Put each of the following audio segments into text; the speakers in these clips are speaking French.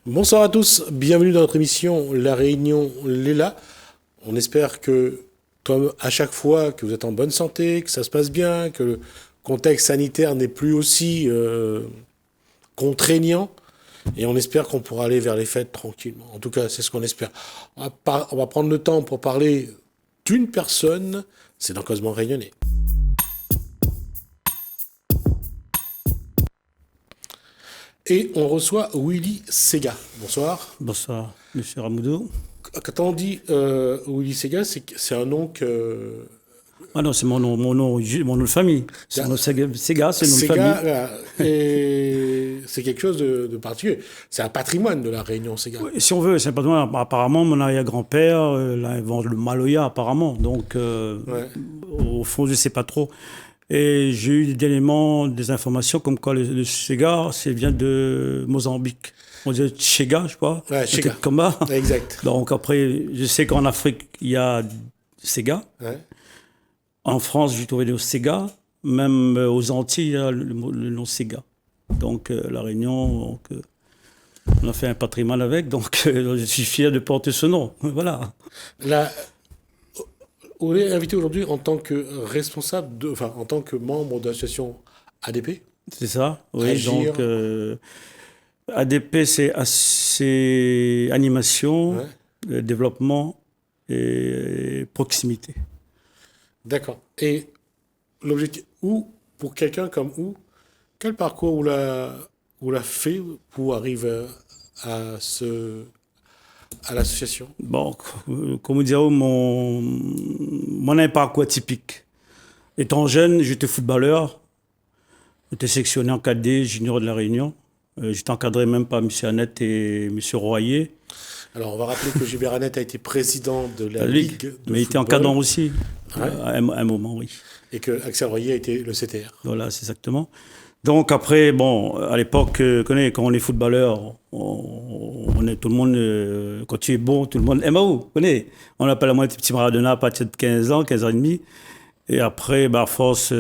Bonsoir à tous, bienvenue dans notre émission La Réunion Léla. On espère que, comme à chaque fois, que vous êtes en bonne santé, que ça se passe bien, que le contexte sanitaire n'est plus aussi contraignant. Et on espère qu'on pourra aller vers les fêtes tranquillement. En tout cas, c'est ce qu'on espère. On va prendre le temps pour parler d'une personne, c'est dans Cosmo Réunionnais. Et on reçoit Willy Sega. Bonsoir. Bonsoir, monsieur Ramoudou. Quand on dit Willy Sega, c'est un nom que. Ah non, c'est mon nom de famille. Sega, c'est le nom de famille. Sega, et c'est quelque chose de particulier. C'est un patrimoine de la Réunion, Sega. Oui, si on veut, c'est pas toi. Apparemment, mon arrière-grand-père invente le Maloya, apparemment. Donc, Ouais. au fond, je sais pas trop. Et j'ai eu des éléments, des informations comme quoi le Sega, ça vient de Mozambique. On dit Chega, je sais pas. Ouais, Un Chega. truc comme ça. Exact. Donc après, je sais qu'en Afrique, il y a Sega. Ouais. En France, j'ai trouvé le Sega. Même aux Antilles, il y a le nom Sega. Donc, la Réunion, donc, on a fait un patrimoine avec. Donc, je suis fier de porter ce nom. Voilà. Là, on est invité aujourd'hui en tant que responsable, enfin, en tant que membre de l'association ADP. C'est ça. Oui, Agir. donc, ADP, c'est animation, Ouais. développement et proximité. D'accord. Et l'objectif, pour quelqu'un comme quel parcours vous l'a fait pour arriver à l'association? Bon, comme dire, mon parcours est typique. Étant jeune, j'étais footballeur. J'étais sélectionné en cadet junior de la Réunion. J'étais encadré même par M. Annette et M. Royer. Alors, on va rappeler que Gilbert Annette a été président de la La Ligue Ligue. de Mais il était football encadrant aussi, Ouais. à un moment, oui. Et que Axel Royer a été le CTR. Voilà, c'est exactement. Donc après, bon, à l'époque, quand on est footballeur, on est tout le monde, quand tu es bon, tout le monde aime où, connais. On appelle à moi petit Maradona à partir de 15 ans, 15 ans et demi. Et après, bah, à force,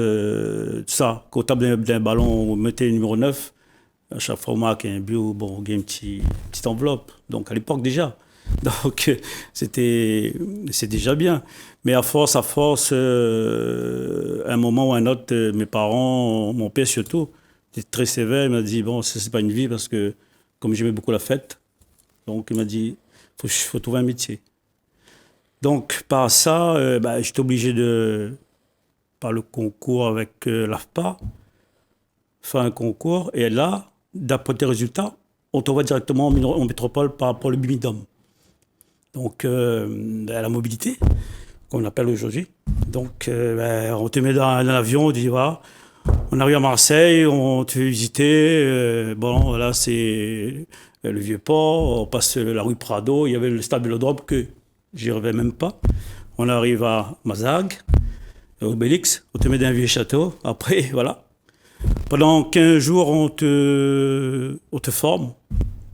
ça, qu'au table d'un ballon, on mettait le numéro 9. À chaque fois, on marque un but, bon, on gagne une petite enveloppe. Donc, à l'époque, déjà. Donc, c'est déjà bien. Mais à force, un moment ou un autre, mes parents, mon père surtout, était très sévère. Il m'a dit, bon, ça, c'est pas une vie parce que, comme j'aimais beaucoup la fête, donc, il m'a dit, faut trouver un métier. Donc, par ça, bah, j'étais obligé par le concours avec l'AFPA, faire un concours. Et là, d'après tes résultats, on t'envoie directement en métropole par rapport au BIMIDOM. Donc, à la mobilité, comme on l'appelle aujourd'hui. Donc, on te met dans l'avion, on dit, voilà, on arrive à Marseille, on te fait visiter. Bon, là, c'est le Vieux-Port, on passe la rue Prado, il y avait le stade Vélodrome que j'y reviens même pas. On arrive à Mazag, Obélix, on te met dans un vieux château. Après, voilà. Pendant 15 jours, on te forme.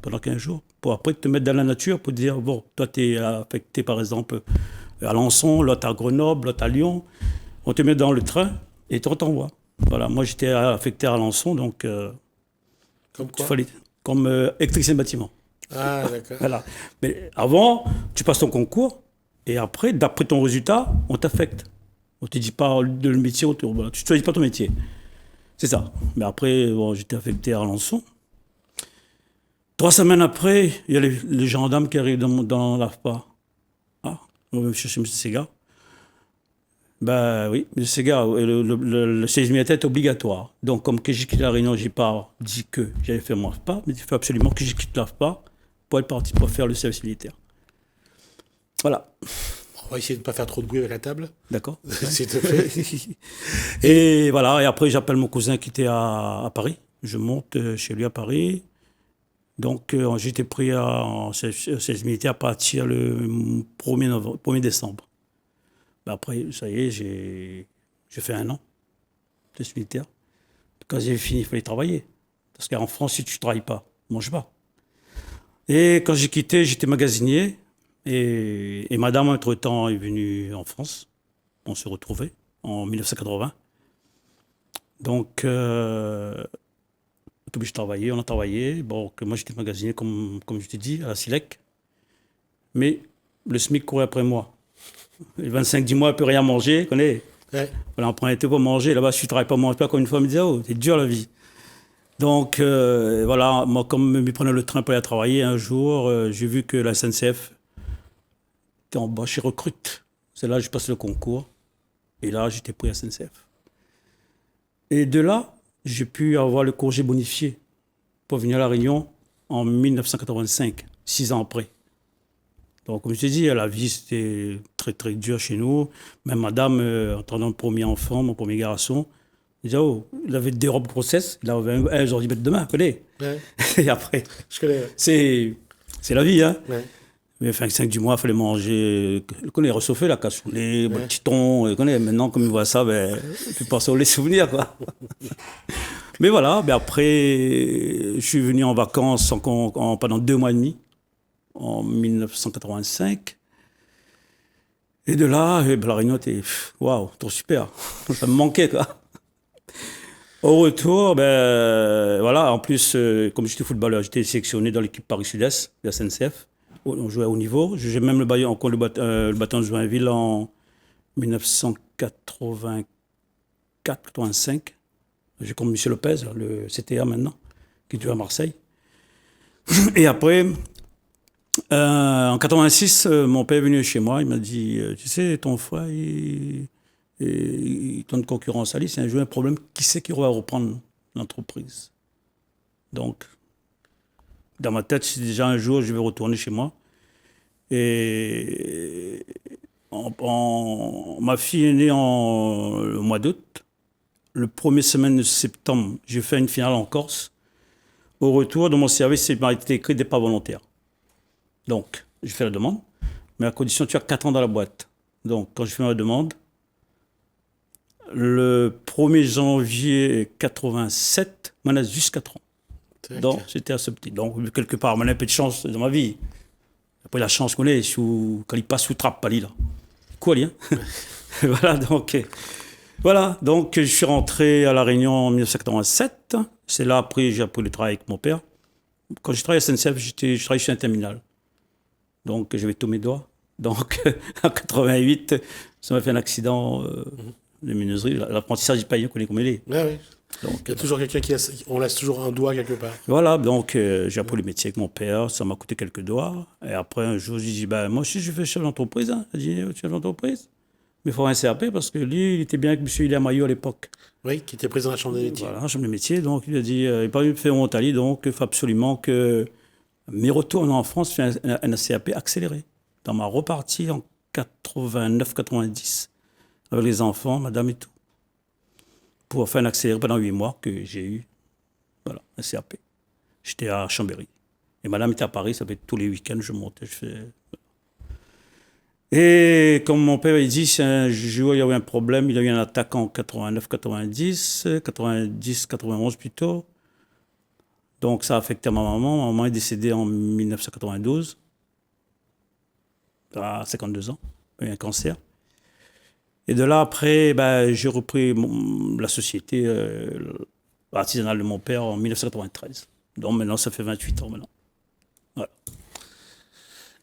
Pendant 15 jours. Pour après te mettre dans la nature pour dire, bon, toi, tu es affecté, par exemple, à Alençon, l'autre à Grenoble, l'autre à Lyon. On te met dans le train et on t'envoie. Voilà, moi, j'étais affecté à Alençon, donc Comme il quoi? fallait, comme électricien de bâtiment. Ah, d'accord. Voilà. Mais avant, tu passes ton concours et après, d'après ton résultat, on t'affecte. On ne te dit pas le métier, voilà, tu ne choisis pas ton métier. C'est ça. Mais après, bon, j'étais affecté à Alençon. 3 semaines après, il y a les gendarmes qui arrivent dans l'AFPA. Ah, on va me chercher M. Sega. Ben oui, M. Sega, le séisme militaire est obligatoire. Donc, comme que j'ai quitté la Réunion, j'ai pas dit que j'allais faire mon AFPA, mais il faut absolument que je quitte l'AFPA pour être parti pour faire le service militaire. Voilà. On va essayer de ne pas faire trop de bruit avec la table, D'accord. s'il te plaît. Et voilà, et après j'appelle mon cousin qui était à Paris. Je monte chez lui à Paris. Donc j'étais pris en service militaire à partir le 1er décembre. Ben après, ça y est, j'ai fait 1 an de service militaire. Quand j'ai fini, il fallait travailler. Parce qu'en France, si tu ne travailles pas, tu ne manges pas. Et quand j'ai quitté, j'étais magasinier. Et madame, entre-temps, est venue en France. On s'est retrouvés en 1980. Donc, était obligé de travailler, on a travaillé. Bon, que moi, j'étais magasinier, comme je t'ai dit, à la Silec. Mais le SMIC courait après moi. Les 25 du mois, il ne peut rien manger, connais. Ouais. Voilà, on prenait tout pour manger. Là-bas, si tu ne travailles pas, mange pas. Comme une fois, on me disait, oh, c'est dur la vie. Donc, voilà, moi, comme je prenais le train pour aller travailler, un jour, j'ai vu que la SNCF était en bas chez Recrute. C'est là que je passe le concours. Et là, j'étais pris à SNCF. Et de là, j'ai pu avoir le congé bonifié pour venir à La Réunion en 1985, 6 ans après. Donc, comme je t'ai dit, la vie, c'était très, très dur chez nous. Même madame, entendant le premier enfant, mon premier garçon, il disait, oh, il avait 2 robes grossesse, il avait un jour dit, demain, connais. Ouais. Et après, Je connais. Ouais. c'est la vie, hein. Ouais. Mais 5 du mois, il fallait manger, connais, réchauffer la cassoulet, le petit thon, connais. Maintenant, comme il voit ça, ben, je pense aux les souvenirs, quoi. Mais voilà, ben après, je suis venu en vacances pendant 2 mois et demi, en 1985. Et de là, la Réunion était, waouh, trop super. Ça me manquait, quoi. Au retour, ben, voilà, en plus, comme j'étais footballeur, j'étais sélectionné dans l'équipe Paris Sud-Est de la SNCF. On jouait à haut niveau. J'ai même le bâton de Joinville en 1984-85. J'ai comme Michel Lopez, le CTA maintenant, qui joue à Marseille. Et après, en 86, mon père est venu chez moi. Il m'a dit, tu sais, ton frère, il donne concurrence à lui. C'est un jour un problème. Qui c'est qui va reprendre l'entreprise? Donc, dans ma tête, c'est déjà un jour, je vais retourner chez moi. Et ma fille est née le mois d'août. Le premier semaine de septembre, j'ai fait une finale en Corse. Au retour de mon service, il m'a été écrit départ volontaire. Donc, j'ai fait la demande, mais à condition tu as 4 ans dans la boîte. Donc, quand je fais ma demande, le 1er janvier 87, m'en a juste 4 ans. Donc, c'était assez petit. Donc, quelque part, on a un peu de chance dans ma vie. Après, la chance qu'on est, quand il passe sous trappe, pas là. Quoi, hein? Voilà, donc je suis rentré à La Réunion en 1987. C'est là, après, j'ai appris le travail avec mon père. Quand je travaillais à SNCF, je travaillais chez un terminal. Donc, j'avais tous mes doigts. Donc, en 88, ça m'a fait un accident de menuiserie. L'apprentissage du paillon, qu'on est. Ouais, oui. Donc, il y a toujours quelqu'un on laisse toujours un doigt quelque part. Voilà, donc j'ai appris le métier avec mon père, ça m'a coûté quelques doigts. Et après, un jour, j'ai dit, ben, moi aussi, je fais chef d'entreprise. Hein. Il dit, chef d'entreprise. Mais il faut un CAP parce que lui, il était bien avec M. Hilaire Maillot à l'époque. Oui, qui était président de la Chambre des métiers. Voilà, la Chambre des métiers. Donc, il a dit, il n'est pas venu me faire honte à lui, donc il faut absolument que mes retours en France fassent un CAP accéléré. Dans ma repartie en 89-90, avec les enfants, madame et tout. Pour faire un accéléré pendant 8 mois que j'ai eu, voilà, un CAP. J'étais à Chambéry. Et madame était à Paris, ça fait tous les week-ends, je montais, je fais... Et comme mon père a dit, c'est un jour, il y avait un problème, il a eu un attaque en 89-90, 90-91 plutôt. Donc ça a affecté ma maman. Ma maman est décédée en 1992, à 52 ans, elle a eu un cancer. Et de là, après, ben, j'ai repris la société artisanale de mon père en 1993. Donc maintenant, ça fait 28 ans maintenant. Voilà.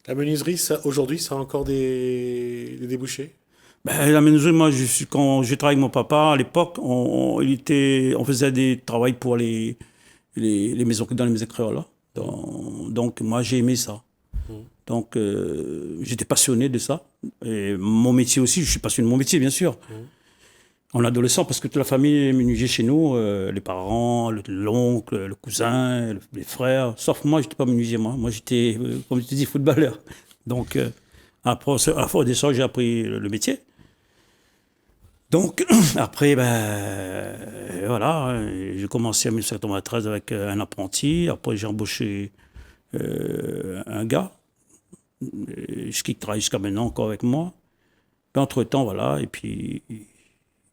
La menuiserie, aujourd'hui, ça a encore des débouchés? Ben, la menuiserie, moi, quand je travaillais avec mon papa, à l'époque, on faisait des travaux pour les maisons, dans les maisons créoles. Là. Donc, moi, j'ai aimé ça. Donc, j'étais passionné de ça. Et mon métier aussi, je suis passionné de mon métier, bien sûr. En adolescent, parce que toute la famille est menuisier chez nous, les parents, l'oncle, le cousin, les frères. Sauf moi, je n'étais pas menuisier, moi. Moi, j'étais, comme je te dis, footballeur. Donc, à la fois de ça, j'ai appris le métier. Donc, après, ben, voilà, j'ai commencé en 1993 avec un apprenti. Après, j'ai embauché un gars qui travaille jusqu'à maintenant encore avec moi. Puis, entre-temps, voilà, et puis,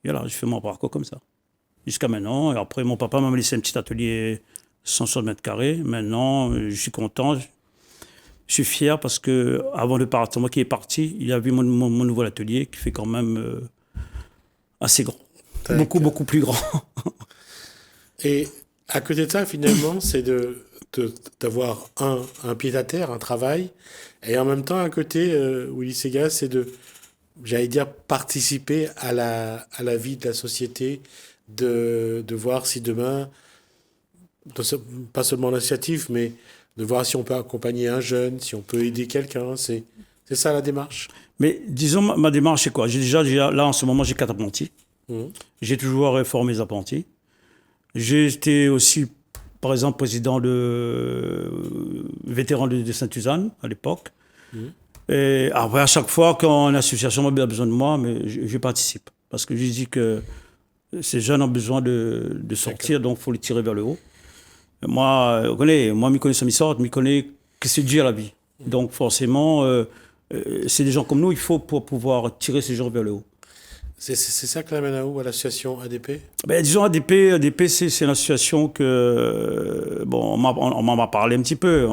voilà, j'ai fait mon parcours comme ça. Jusqu'à maintenant. Et après, mon papa m'a laissé un petit atelier 160 mètres carrés. Maintenant, je suis content. Je suis fier parce que avant de partir, moi qui est parti, il a vu mon nouvel atelier qui fait quand même assez grand. Beaucoup plus grand. Et À côté de ça, finalement, c'est d'avoir un pied-à-terre, un travail, et en même temps, à côté, Willy Segal, c'est j'allais dire, participer à la vie de la société, de voir si demain, pas seulement l'initiative, mais de voir si on peut accompagner un jeune, si on peut aider quelqu'un. C'est ça la démarche. Mais disons, ma démarche, c'est quoi? Là, en ce moment, j'ai 4 apprentis. Mhm. J'ai toujours formé les apprentis. J'ai été aussi, par exemple, président de vétéran de Sainte-Suzanne à l'époque. Mhm. Et après, à chaque fois qu'une association a besoin de moi, mais je participe. Parce que je dis que ces jeunes ont besoin de sortir, donc il faut les tirer vers le haut. Et moi, moi, je connais ça, je connais que c'est dur la vie. Donc forcément, c'est des gens comme nous, il faut pour pouvoir tirer ces gens vers le haut. C'est ça que l'amène à où, à l'association ADP? Ben, disons, ADP c'est une association que, bon, on m'en a parlé un petit peu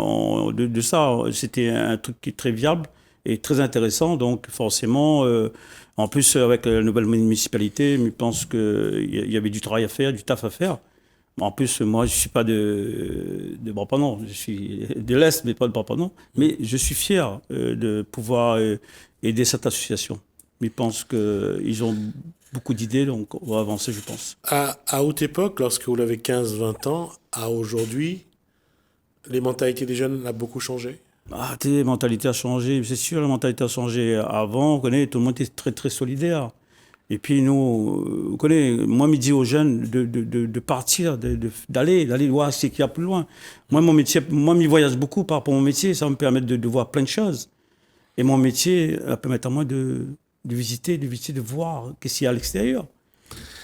de ça. C'était un truc qui est très viable et très intéressant. Donc, forcément, en plus, avec la nouvelle municipalité, je pense qu'il y avait du travail à faire, du taf à faire. En plus, moi, je ne suis pas de Brapanon. Je suis de l'Est, mais pas de Brapanon. Mais je suis fier de pouvoir aider cette association. Je pense qu'ils ont beaucoup d'idées, donc on va avancer, je pense. À haute époque, lorsque vous avez 15-20 ans, à aujourd'hui, les mentalités des jeunes ont beaucoup changé. Ah, la mentalité a changé, c'est sûr, la mentalité a changé. Avant, on connaît, tout le monde était très, très solidaire. Et puis nous, vous connaissez, moi, je dis aux jeunes de partir, d'aller voir ce qu'il y a plus loin. Moi, mon métier, moi, je voyage beaucoup par rapport à mon métier, ça me permet de voir plein de choses. Et mon métier permet à moi de visiter, de voir qu'est-ce qu'il y a à l'extérieur.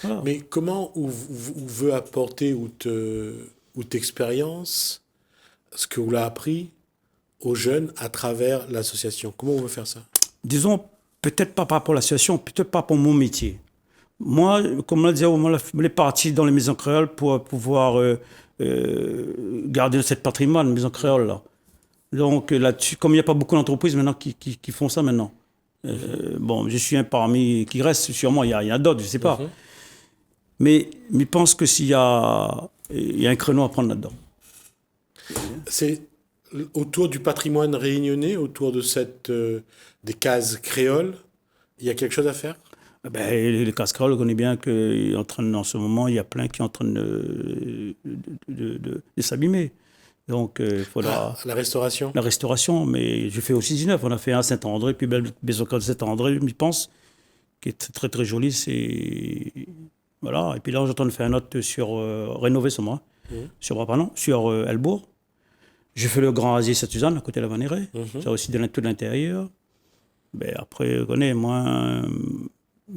Voilà. Mais comment on veut apporter ou t'expérience ce que vous l'avez appris aux jeunes à travers l'association? Comment on veut faire ça? Disons, peut-être pas par rapport à la situation, peut-être pas pour mon métier. Moi, comme on l'a dit, on est parti dans les maisons créoles pour pouvoir garder cette patrimoine, maisons créoles là. Donc là-dessus, comme il n'y a pas beaucoup d'entreprises maintenant qui font ça maintenant. Bon, je suis un parmi qui reste, sûrement, il y a d'autres, je ne sais pas. Mais je pense que il y a un créneau à prendre là-dedans. C'est autour du patrimoine réunionnais, autour de des cases créoles, il y a quelque chose à faire? Ben, les casse-créoles, on connaît bien qu'en ce moment, il y a plein qui sont en train de s'abîmer. Donc, il faudra... La restauration? La restauration, mais je fais aussi 19. On a fait un Saint-André, puis Maison de Saint-André, je pense, qui est très, très joli. Voilà. Et puis là, j'entends faire un autre sur rénover ce mois, sur Brapanon, sur Elbourg. Je fais le Grand Asier Saint-Suzanne, à côté de la Vanneray. Ça aussi tout de l'intérieur. Ben, après, moi,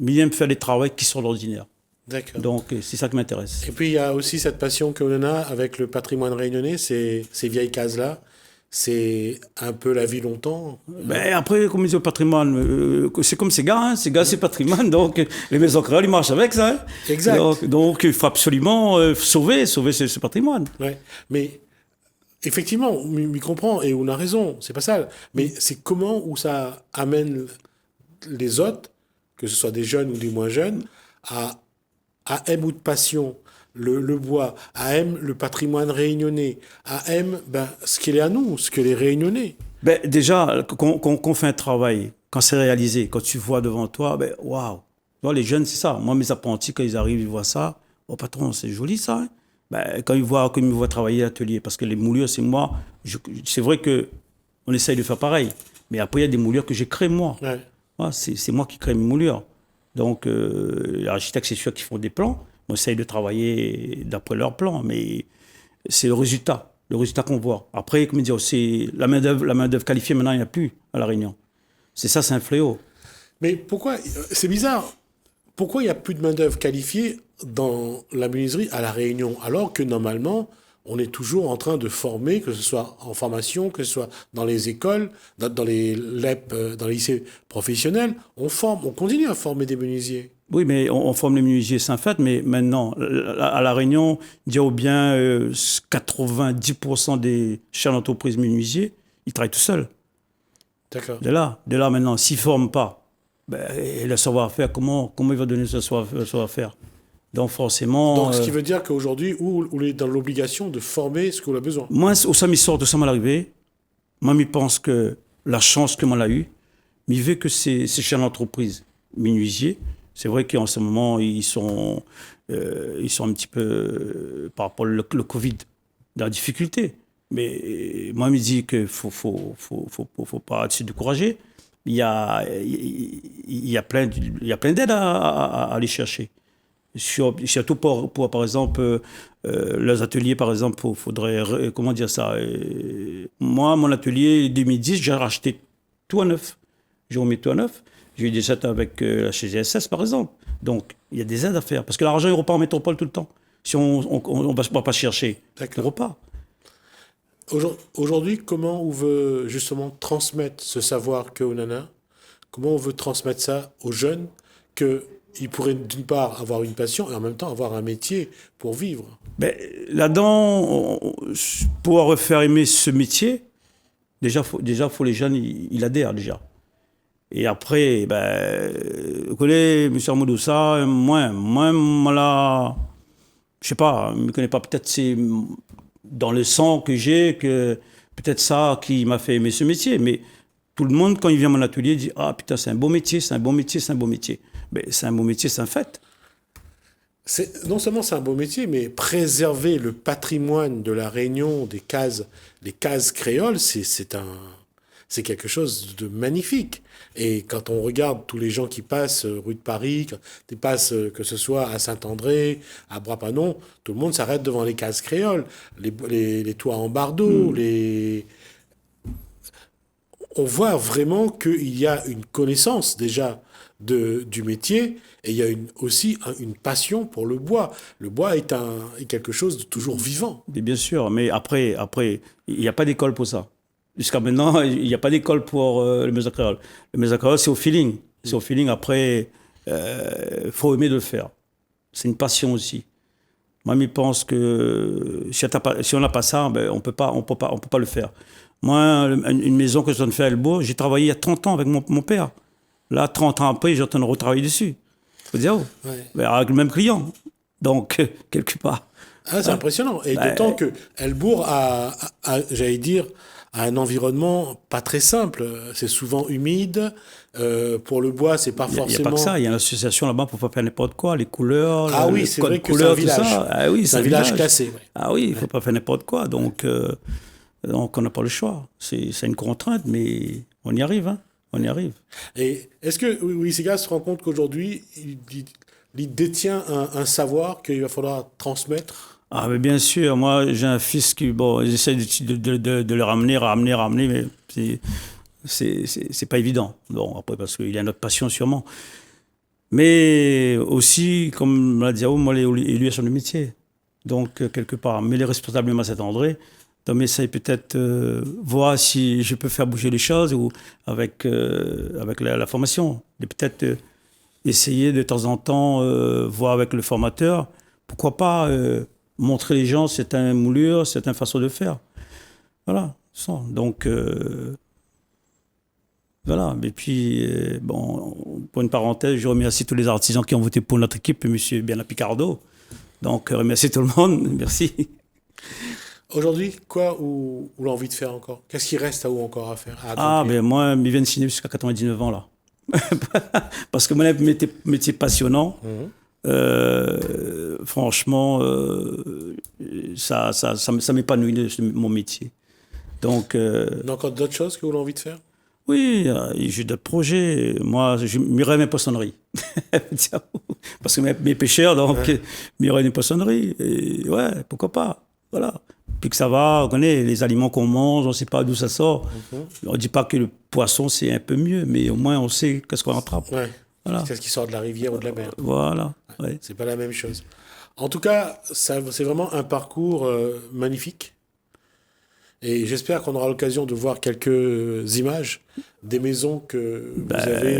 j'aime faire des travaux qui sont d'ordinaire. D'accord. Donc, c'est ça qui m'intéresse. Et puis, il y a aussi cette passion que l'on a avec le patrimoine réunionnais, ces vieilles cases-là. C'est un peu la vie longtemps. Ben, après, comme ils ont le patrimoine, c'est comme ces gars, c'est patrimoine, donc les maisons créoles, ils marchent avec ça. Hein. Exact. Donc, il faut absolument sauver ce patrimoine. Ouais. Mais effectivement, on comprend et on a raison, c'est pas ça. Mais c'est comment où ça amène les autres, que ce soit des jeunes ou des moins jeunes, à aimer ou de passion le bois, à aimer le patrimoine réunionnais, à aimer ce qu'il est à nous, ce que les réunionnais. Ben, déjà, qu'on fait un travail, quand c'est réalisé, quand tu vois devant toi, ben, waouh. Les jeunes, c'est ça. Moi, mes apprentis, quand ils arrivent, ils voient ça. Oh, patron, c'est joli ça. Hein? Ben, quand ils me voient travailler à l'atelier, parce que les moulures, c'est moi. C'est vrai qu'on essaye de faire pareil. Mais après, il y a des moulures que j'ai créées moi. Ouais. Ouais, c'est moi qui crée mes moulures. Donc, les architectes, c'est sûr qu'ils font des plans. On essaye de travailler d'après leurs plans, mais c'est le résultat qu'on voit. Après, comme dire, c'est la main-d'œuvre qualifiée, maintenant, il n'y en a plus à La Réunion. C'est un fléau. Mais pourquoi, c'est bizarre, pourquoi il n'y a plus de main-d'œuvre qualifiée dans la menuiserie à La Réunion, alors que normalement, on est toujours en train de former, que ce soit en formation, que ce soit dans les écoles, dans les LEP, dans les lycées professionnels, on continue à former des menuisiers. Oui, mais on forme les menuisiers, c'est un fait, mais maintenant, à La Réunion, il y a bien 90% des chefs d'entreprise menuisiers, ils travaillent tout seuls. D'accord. De là maintenant, s'ils ne forment pas, ben, le savoir-faire, comment il va donner ce savoir-faire? Donc forcément... Donc, ce qui veut dire qu'aujourd'hui, on est dans l'obligation de former ce qu'on a besoin. Moi, au ça me sort de ça m'est arrivé. Moi, je pense que la chance que moi l'a eu, mais vu que c'est chez l'entreprise menuisier, c'est vrai qu'en ce moment, ils sont un petit peu, par rapport au Covid, dans la difficulté. Mais moi, je me dis qu'il faut pas se décourager. Il y a plein d'aides à aller chercher. Surtout pour, par exemple, leurs ateliers, par exemple, il faudrait, comment dire ça, moi, mon atelier 2010, j'ai racheté tout à neuf. J'ai remis tout à neuf. J'ai eu des aides avec la CGSS, par exemple. Donc, il y a des aides à faire. Parce que l'argent, il repart en métropole tout le temps. Si on ne va pas chercher, il repart. Aujourd'hui, comment on veut justement transmettre ce savoir que Onana? Comment on veut transmettre ça aux jeunes qu'ils pourraient d'une part avoir une passion et en même temps avoir un métier pour vivre? Ben, là-dedans, pour refaire aimer ce métier, faut les jeunes, ils adhèrent déjà. Et après, ben, vous connaissez M. Amoudoussa, moi, là, je sais pas, je ne me connais pas, peut-être c'est dans le sang que j'ai, que peut-être ça qui m'a fait aimer ce métier. Mais tout le monde, quand il vient à mon atelier, dit « Ah putain, c'est un beau métier, c'est un bon métier, c'est un beau métier. » Ben, c'est un beau métier, c'est un fait. Non seulement c'est un beau métier, mais préserver le patrimoine de la Réunion, les cases créoles, c'est quelque chose de magnifique. Et quand on regarde tous les gens qui passent rue de Paris, quand ils passent, que ce soit à Saint-André, à Brapanon, tout le monde s'arrête devant les cases créoles, les toits en bardeaux, on voit vraiment qu'il y a une connaissance déjà du métier et il y a aussi une passion pour le bois. Le bois est quelque chose de toujours vivant. Mais bien sûr, mais après, il n'y a pas d'école pour ça. Jusqu'à maintenant, il n'y a pas d'école pour le musique créole. Le musique créole, c'est au feeling. C'est au feeling. Après, faut aimer de le faire. C'est une passion aussi. Moi, je pense que si on n'a pas ça, ben, on peut pas le faire. Moi, une maison que je viens de faire à Elbourg, j'ai travaillé il y a 30 ans avec mon père. Là, 30 ans après, j'ai en train de retravailler dessus. Faut dire, mais avec le même client. Donc, quelque part. Ah, c'est impressionnant. Et d'autant que Elbourg j'allais dire, a un environnement pas très simple. C'est souvent humide. Pour le bois, c'est pas forcément... Il n'y a pas que ça. Il y a une association là-bas pour ne pas faire n'importe quoi. Les couleurs, ah oui, c'est vrai que c'est un village. Ah oui, c'est un village classé. Ouais. Ah oui, il ne faut pas faire n'importe quoi. Donc on n'a pas le choix. C'est une contrainte, mais on y arrive. Hein. On y arrive. Et est-ce que Louis Segas se rend compte qu'aujourd'hui, il détient un savoir qu'il va falloir transmettre? Ah, mais bien sûr. Moi, j'ai un fils qui, bon, j'essaie de le ramener, mais c'est pas évident. Bon, après, parce qu'il a notre passion, sûrement. Mais aussi, comme l'a dit, moi, lui a son métier. Donc, quelque part, mais les responsables de Saint-André, donc, j'essaie peut-être voir si je peux faire bouger les choses ou avec la formation. Et peut-être essayer de temps en temps, voir avec le formateur, pourquoi pas montrer les gens certaines moulures, certaines façons de faire. Voilà. Donc, voilà. Et puis, bon, pour une parenthèse, je remercie tous les artisans qui ont voté pour notre équipe, M. Bernard Picardo. Donc, remercie tout le monde. Merci. Aujourd'hui, quoi ou l'envie de faire encore? Qu'est-ce qui reste encore à faire? Ben moi, je viens de signer jusqu'à 99 ans, là. Parce que mon métier passionnant, franchement, ça m'épanouit, mon métier. Donc, il y a encore d'autres choses que vous avez envie de faire? Oui, j'ai d'autres projets. Moi, je mirerais mes poissonneries. Parce que mes pêcheurs, donc, mirerais mes poissonneries. Et ouais, pourquoi pas? Voilà. Puis que ça va, on connaît les aliments qu'on mange, on ne sait pas d'où ça sort. On ne dit pas que le poisson, c'est un peu mieux, mais au moins, on sait qu'est-ce qu'on attrape. Ouais. Voilà. C'est ce qui sort de la rivière ou de la mer. Voilà. Ouais. C'est pas la même chose. En tout cas, c'est vraiment un parcours magnifique. Et j'espère qu'on aura l'occasion de voir quelques images des maisons que vous avez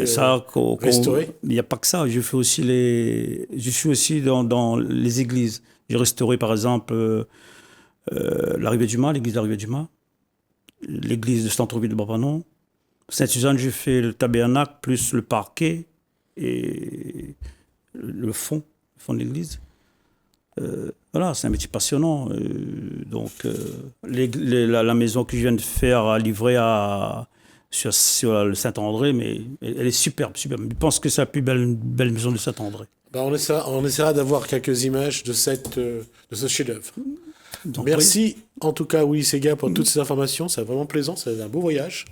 restaurées. Il n'y a pas que ça. Je suis aussi dans les églises. J'ai restauré, par exemple, la Rivière du Mât, l'église de la Rivière du Mât, l'église de centre-ville de Brapanon. Sainte-Suzanne, j'ai fait le tabernacle, plus le parquet et le fond fond de l'église. Voilà, c'est un métier passionnant. La maison que je viens de faire à livrer sur le Saint-André, mais elle est superbe, superbe. Je pense que c'est la plus belle maison de Saint-André. Bah, on essaiera d'avoir quelques images de ce chef-d'œuvre. Merci en tout cas, Willy Sega, pour toutes ces informations. C'est vraiment plaisant. C'est un beau voyage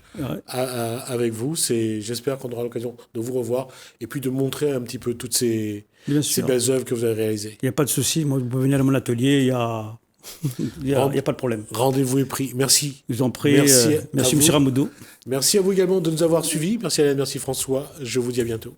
avec vous. J'espère qu'on aura l'occasion de vous revoir et puis de montrer un petit peu toutes ces belles œuvres que vous avez réalisées. Il n'y a pas de souci. Moi, vous pouvez venir à mon atelier. Il n'y a pas de problème. Rendez-vous est pris. Merci. Je vous en prie. Merci M. Ramoudou. Merci à vous également de nous avoir suivis. Merci Alain, merci François. Je vous dis à bientôt.